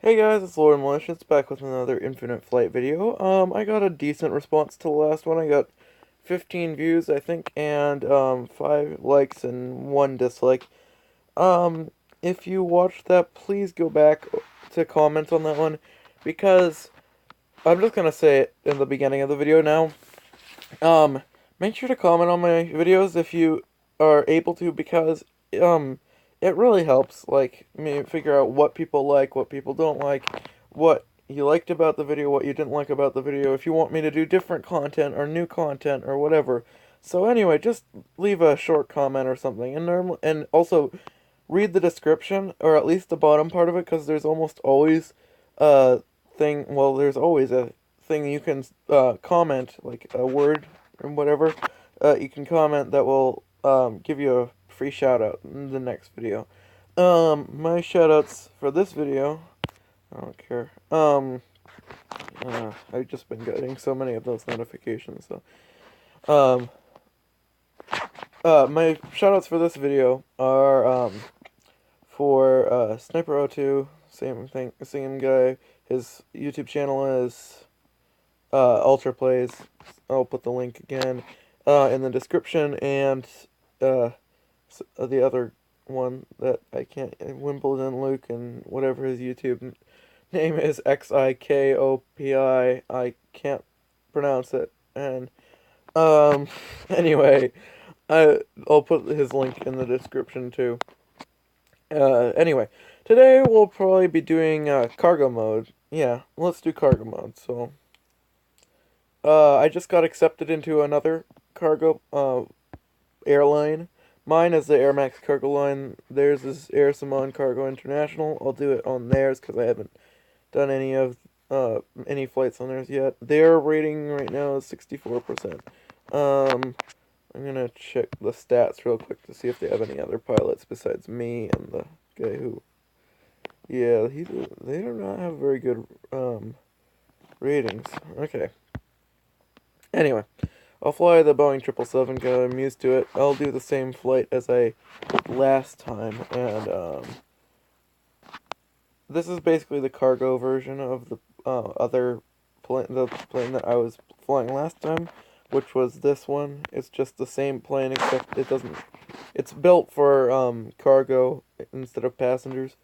Hey guys, it's Lord Maliscence back with another Infinite Flight video. I got a decent response to the last one. I got 15 views, I think, and 5 likes and 1 dislike. Um, if you watched that, please go back to comment on that one, because I'm just gonna say it in the beginning of the video now. Um, Make sure to comment on my videos if you are able to, because it really helps, like, me figure out what people like, what people don't like, what you liked about the video, what you didn't like about the video, if you want me to do different content or new content or whatever. So anyway, just leave a short comment or something, and also read the description, or at least the bottom part of it, because there's almost always a thing, well, there's always a thing you can comment, like a word or whatever, you can comment that will give you a free shout out in the next video. My shout outs for this video, I don't care. I've just been getting so many of those notifications, so. My shout outs for this video are, for Sniper02, same thing, same guy. His YouTube channel is Ultra Plays. I'll put the link again in the description, and the other one that I can't, Wimbledon Luke, and whatever his YouTube name is, Xikopi. I can't pronounce it, and anyway, I'll put his link in the description too. Anyway, today we'll probably be doing cargo mode. Yeah, let's do cargo mode. So, I just got accepted into another cargo airline. Mine is the Air Max Cargo Line. Theirs is Air Simon Cargo International. I'll do it on theirs because I haven't done any flights on theirs yet. Their rating right now is 64%. I'm gonna check the stats real quick to see if they have any other pilots besides me and the guy who. Yeah, they do not have very good ratings. Okay. Anyway, I'll fly the Boeing 777 because I'm used to it. I'll do the same flight as I did last time, and this is basically the cargo version of the the plane that I was flying last time, which was this one. It's just the same plane, except it doesn't. It's built for cargo instead of passengers.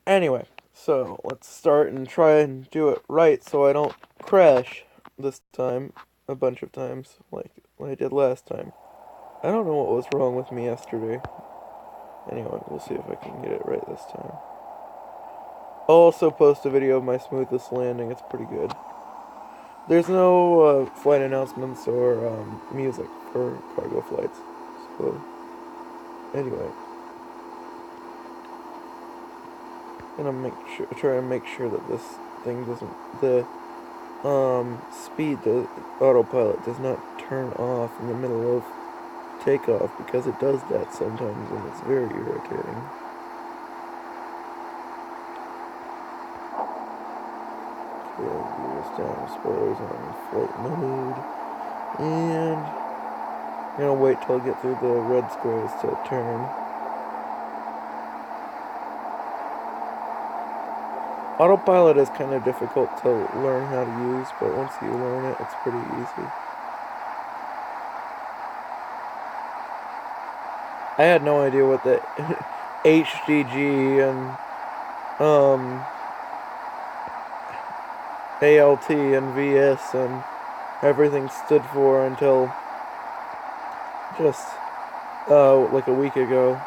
Anyway, so let's start and try and do it right so I don't crash this time a bunch of times like I did last time. I don't know what was wrong with me yesterday. Anyway, we'll see if I can get it right this time. I'll also post a video of my smoothest landing. It's pretty good. There's no flight announcements or music for cargo flights. So, anyway, I'm gonna try and make sure that this thing doesn't, the speed, the autopilot does not turn off in the middle of takeoff, because it does that sometimes and it's very irritating. Gears down, spoilers on flight mode, and I'm gonna wait till I get through the red squares to turn. Autopilot is kind of difficult to learn how to use, but once you learn it, it's pretty easy. I had no idea what the HDG and ALT and VS and everything stood for until just like a week ago,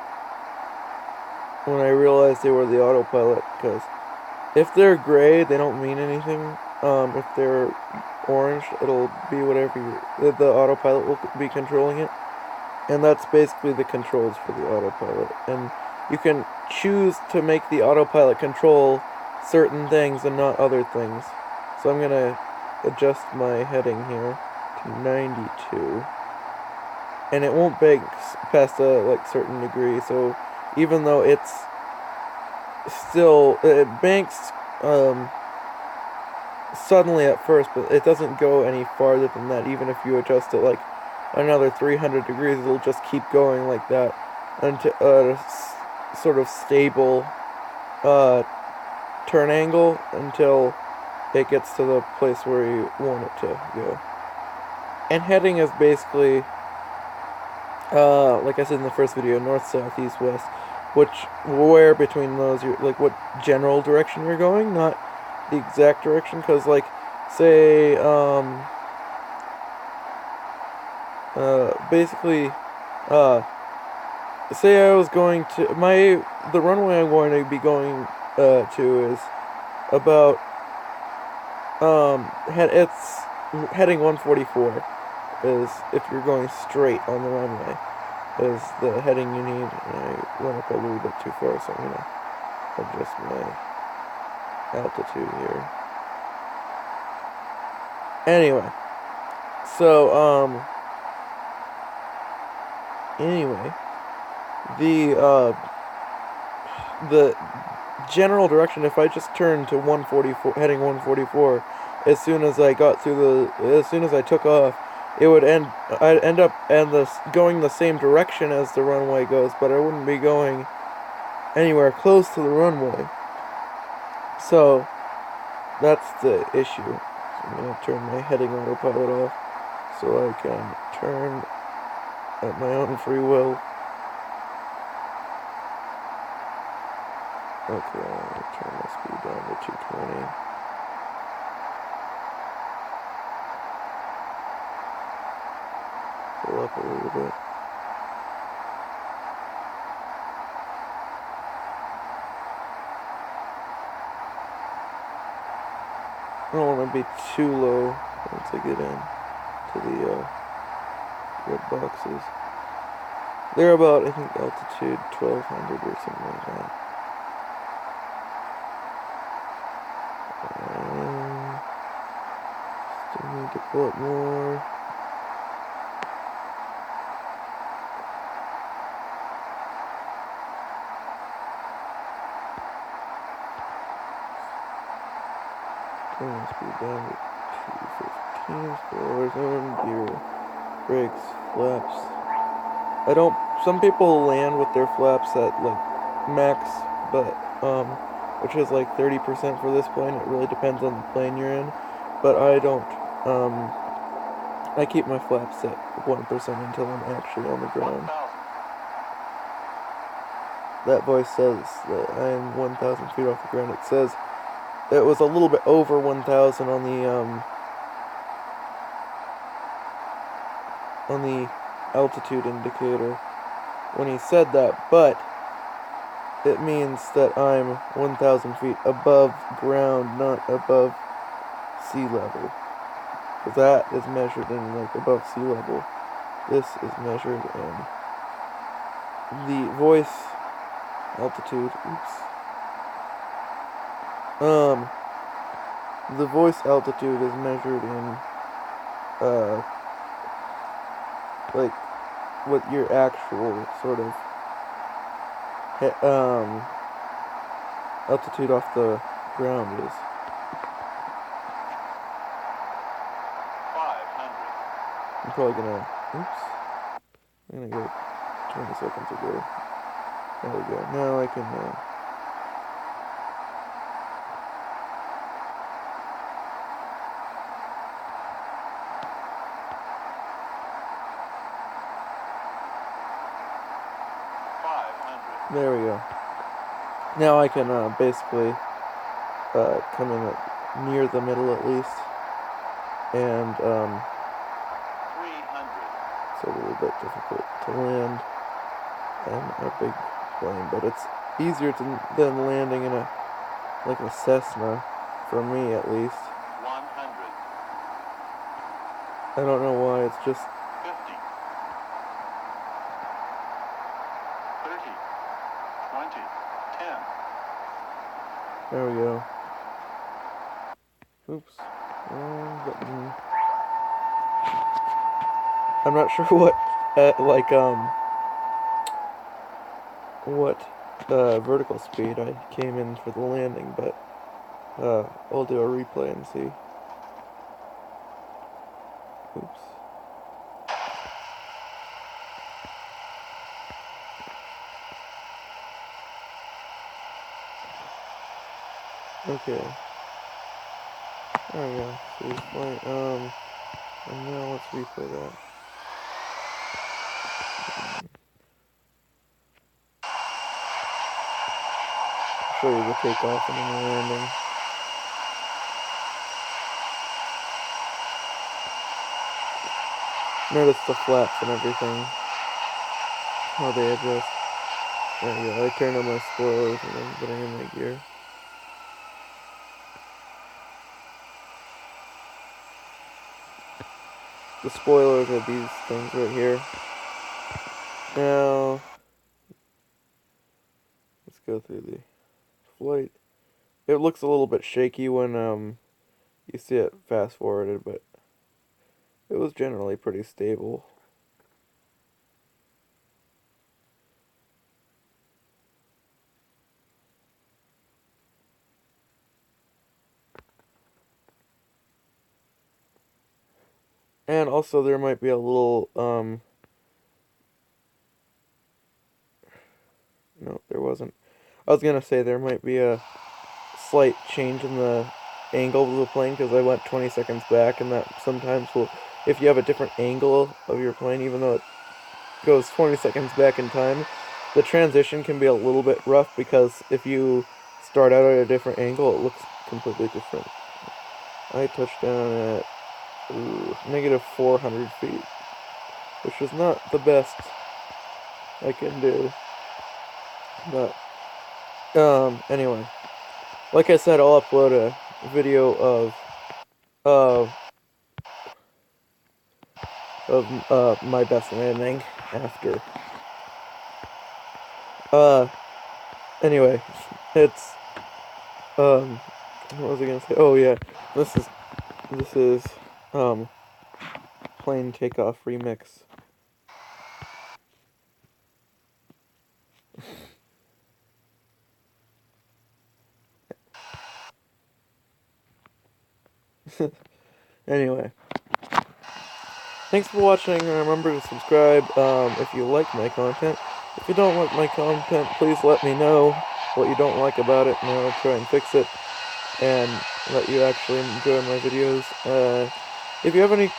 when I realized they were the autopilot. Because if they're gray, they don't mean anything. If they're orange, it'll be whatever the autopilot will be controlling it. And that's basically the controls for the autopilot. And you can choose to make the autopilot control certain things and not other things. So I'm gonna adjust my heading here to 92. And it won't bank past a certain degree. So even though it's still, it banks suddenly at first, but it doesn't go any farther than that. Even if you adjust it like another 300 degrees, it'll just keep going like that until sort of stable turn angle until it gets to the place where you want it to go. And heading is basically, like I said in the first video, north, south, east, west. Where between those, like what general direction you're going, not the exact direction. Because, like, say, basically, say I was going to, the runway I'm going to be going, to is about, it's heading 144, is, if you're going straight on the runway, is the heading you need. And I went up a little bit too far, so I'm gonna adjust my altitude here. Anyway, so, anyway, the general direction, if I just turned to 144, heading 144, as soon as I took off, I'd end up going the same direction as the runway goes, but I wouldn't be going anywhere close to the runway. So, that's the issue. So I'm going to turn my heading autopilot off so I can turn at my own free will. Okay, I'll turn my speed down to 220. Pull up a little bit. I don't want to be too low once I get in to the red boxes. They're about, I think, altitude 1200 or something like that. Still need to pull up more. Turn my speed down to 215. Spoilers on, gear, brakes, flaps. Some people land with their flaps at, like, max, but, which is like 30% for this plane. It really depends on the plane you're in. But I don't, I keep my flaps at 1% until I'm actually on the ground. That voice says that I am 1,000 feet off the ground. It says it was a little bit over 1,000 on the altitude indicator when he said that, but it means that I'm 1,000 feet above ground, not above sea level. Because that is measured in, like, above sea level. This is measured in the voice altitude. Oops. The voice altitude is measured in, like, what your actual sort of altitude off the ground is. 500. I'm probably gonna, oops, I'm gonna go 20 seconds ago. There we go. Now I can, 500. there we go. Now I can, basically, come in near the middle at least. And, 300. it's a little bit difficult to land in a big plane, but it's easier than landing in like a Cessna, for me at least. 100. I don't know why, it's just 50. 30. 20. 10. there we go. Oops. Wrong button. I'm not sure what, vertical speed I came in for the landing, but, I'll do a replay and see. Oops. Okay. There we go. So he's flying. And now let's replay that. Show you the takeoff and then the landing. Notice the flaps and everything. How they adjust. There you go. I turned on my spoilers and I'm putting in my gear. The spoilers are these things right here. Now, let's go through the flight. It looks a little bit shaky when you see it fast forwarded, but it was generally pretty stable. And also there might be a little no, there wasn't. I was gonna say there might be a slight change in the angle of the plane because I went 20 seconds back, and that sometimes will, if you have a different angle of your plane, even though it goes 20 seconds back in time, the transition can be a little bit rough because if you start out at a different angle, it looks completely different. I touched down at negative 400 feet, which is not the best I can do. But, anyway. Like I said, I'll upload a video of my best landing after. Anyway, it's what was I gonna say? Oh yeah, this is plane takeoff remix. Anyway, thanks for watching, and remember to subscribe if you like my content. If you don't like my content, please let me know what you don't like about it, and I'll try and fix it and let you actually enjoy my videos. If you have any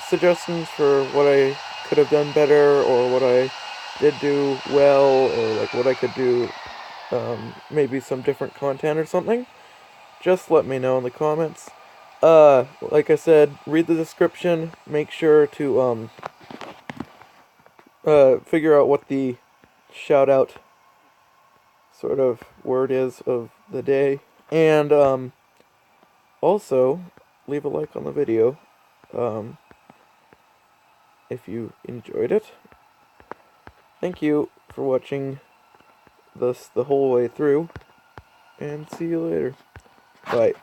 suggestions for what I could have done better, or what I did do well, or like what I could do, maybe some different content or something, just let me know in the comments. Like I said, read the description, make sure to, figure out what the shout out sort of word is of the day, and, also, leave a like on the video, if you enjoyed it. Thank you for watching this the whole way through, and see you later. Bye.